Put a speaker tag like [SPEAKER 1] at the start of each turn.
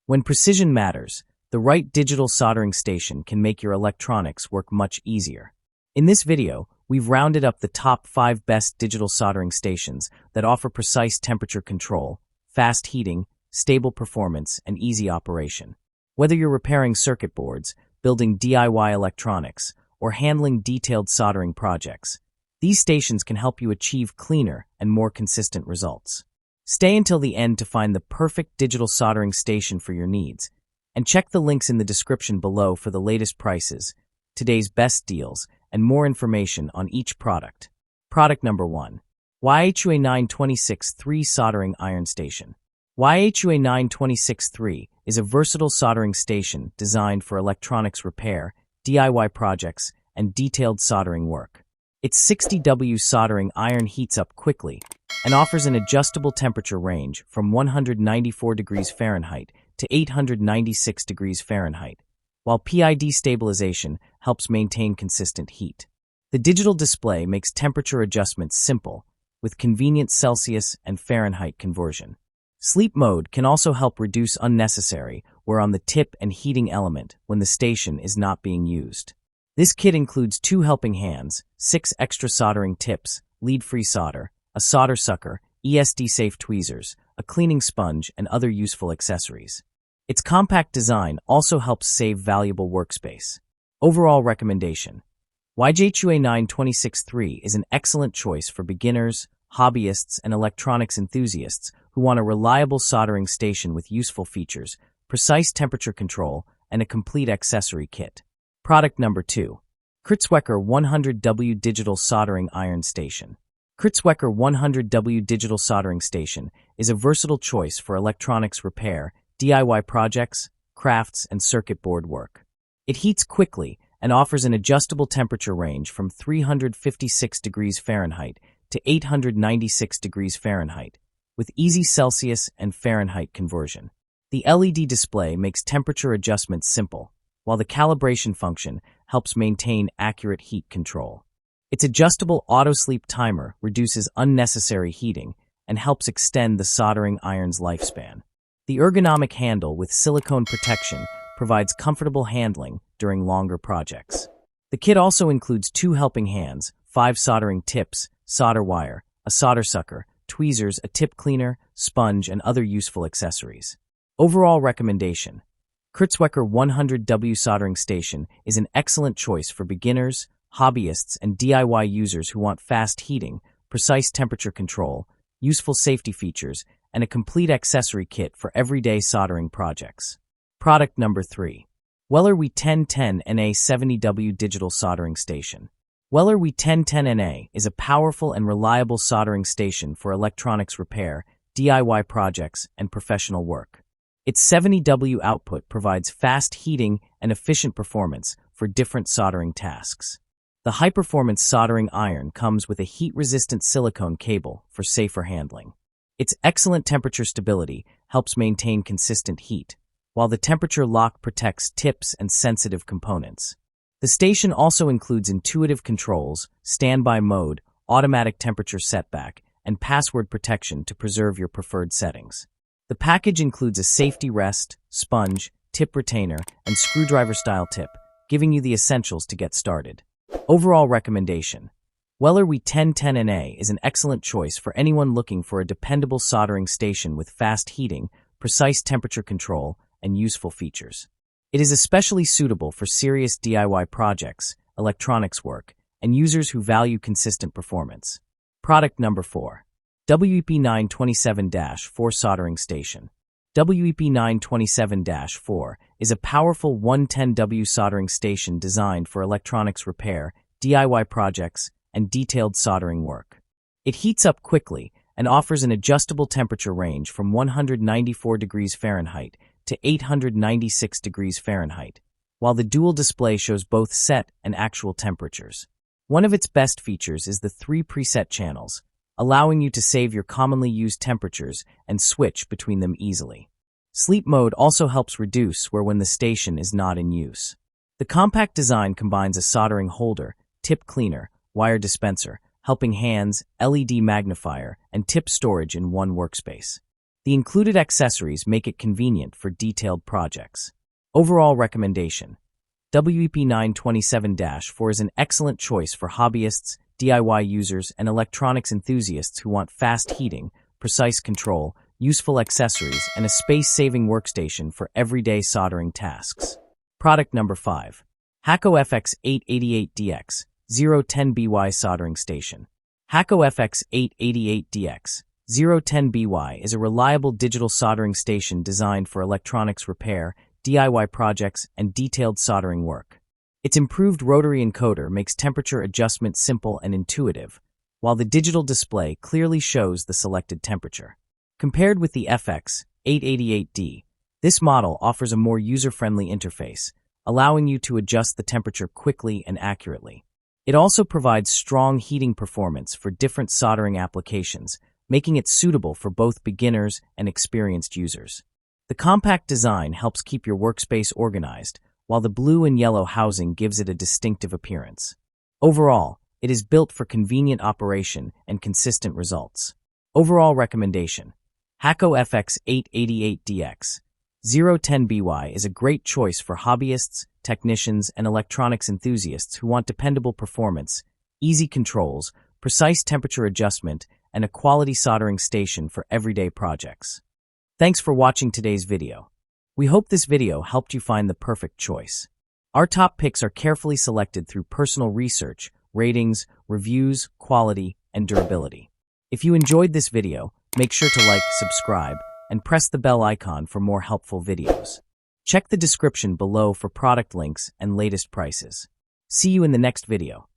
[SPEAKER 1] When precision matters, the right digital soldering station can make your electronics work much easier. In this video, we've rounded up the top 5 best digital soldering stations that offer precise temperature control, fast heating, stable performance, and easy operation. Whether you're repairing circuit boards, building DIY electronics, or handling detailed soldering projects, these stations can help you achieve cleaner and more consistent results. Stay until the end to find the perfect digital soldering station for your needs, and check the links in the description below for the latest prices, today's best deals, and more information on each product. Product number 1. YIHUA 926-3 Soldering Iron Station. YIHUA 926-3 is a versatile soldering station designed for electronics repair, DIY projects, and detailed soldering work. Its 60W soldering iron heats up quickly and offers an adjustable temperature range from 194 degrees Fahrenheit to 896 degrees Fahrenheit, while PID stabilization helps maintain consistent heat. The digital display makes temperature adjustments simple, with convenient Celsius and Fahrenheit conversion. Sleep mode can also help reduce unnecessary wear on the tip and heating element when the station is not being used. This kit includes 2 helping hands, 6 extra soldering tips, lead-free solder, a solder sucker, ESD-safe tweezers, a cleaning sponge, and other useful accessories. Its compact design also helps save valuable workspace. Overall recommendation: YIHUA 926-3 is an excellent choice for beginners, hobbyists, and electronics enthusiasts who want a reliable soldering station with useful features, precise temperature control, and a complete accessory kit. Product number 2. Crtsweker 100W Digital Soldering Iron Station. Crtsweker 100W Digital Soldering Station is a versatile choice for electronics repair, DIY projects, crafts, and circuit board work. It heats quickly and offers an adjustable temperature range from 356 degrees Fahrenheit to 896 degrees Fahrenheit, with easy Celsius and Fahrenheit conversion. The LED display makes temperature adjustments simple, while the calibration function helps maintain accurate heat control. Its adjustable auto-sleep timer reduces unnecessary heating and helps extend the soldering iron's lifespan. The ergonomic handle with silicone protection provides comfortable handling during longer projects. The kit also includes 2 helping hands, 5 soldering tips, solder wire, a solder sucker, tweezers, a tip cleaner, sponge, and other useful accessories. Overall recommendation: Crtsweker 100W Soldering Station is an excellent choice for beginners, hobbyists, and DIY users who want fast heating, precise temperature control, useful safety features, and a complete accessory kit for everyday soldering projects. Product number 3. YIHUA 1010NA 70W Digital Soldering Station. YIHUA 1010NA is a powerful and reliable soldering station for electronics repair, DIY projects, and professional work. Its 70W output provides fast heating and efficient performance for different soldering tasks. The high-performance soldering iron comes with a heat-resistant silicone cable for safer handling. Its excellent temperature stability helps maintain consistent heat, while the temperature lock protects tips and sensitive components. The station also includes intuitive controls, standby mode, automatic temperature setback, and password protection to preserve your preferred settings. The package includes a safety rest, sponge, tip retainer, and screwdriver-style tip, giving you the essentials to get started. Overall recommendation: YIHUA 1010NA is an excellent choice for anyone looking for a dependable soldering station with fast heating, precise temperature control, and useful features. It is especially suitable for serious DIY projects, electronics work, and users who value consistent performance. Product number 4. WYIHUA 927-4 Soldering Station. WYIHUA 927-4 is a powerful 110W soldering station designed for electronics repair, DIY projects, and detailed soldering work. It heats up quickly and offers an adjustable temperature range from 194 degrees Fahrenheit to 896 degrees Fahrenheit, while the dual display shows both set and actual temperatures. One of its best features is the 3 preset channels, allowing you to save your commonly used temperatures and switch between them easily. Sleep mode also helps reduce wear when the station is not in use. The compact design combines a soldering holder, tip cleaner, wire dispenser, helping hands, LED magnifier, and tip storage in one workspace. The included accessories make it convenient for detailed projects. Overall recommendation: WEP927-4 is an excellent choice for hobbyists, DIY users, and electronics enthusiasts who want fast heating, precise control, useful accessories, and a space-saving workstation for everyday soldering tasks. Product number 5. Hakko FX888DX 010BY Soldering Station. Hakko FX888DX 010BY is a reliable digital soldering station designed for electronics repair, DIY projects, and detailed soldering work. Its improved rotary encoder makes temperature adjustment simple and intuitive, while the digital display clearly shows the selected temperature. Compared with the FX888D, this model offers a more user-friendly interface, allowing you to adjust the temperature quickly and accurately. It also provides strong heating performance for different soldering applications, making it suitable for both beginners and experienced users. The compact design helps keep your workspace organized, while the blue and yellow housing gives it a distinctive appearance. Overall, it is built for convenient operation and consistent results. Overall recommendation: Hakko FX888DX 010BY is a great choice for hobbyists, technicians, and electronics enthusiasts who want dependable performance, easy controls, precise temperature adjustment, and a quality soldering station for everyday projects. Thanks for watching today's video. We hope this video helped you find the perfect choice. Our top picks are carefully selected through personal research, ratings, reviews, quality, and durability. If you enjoyed this video, make sure to like, subscribe, and press the bell icon for more helpful videos. Check the description below for product links and latest prices. See you in the next video.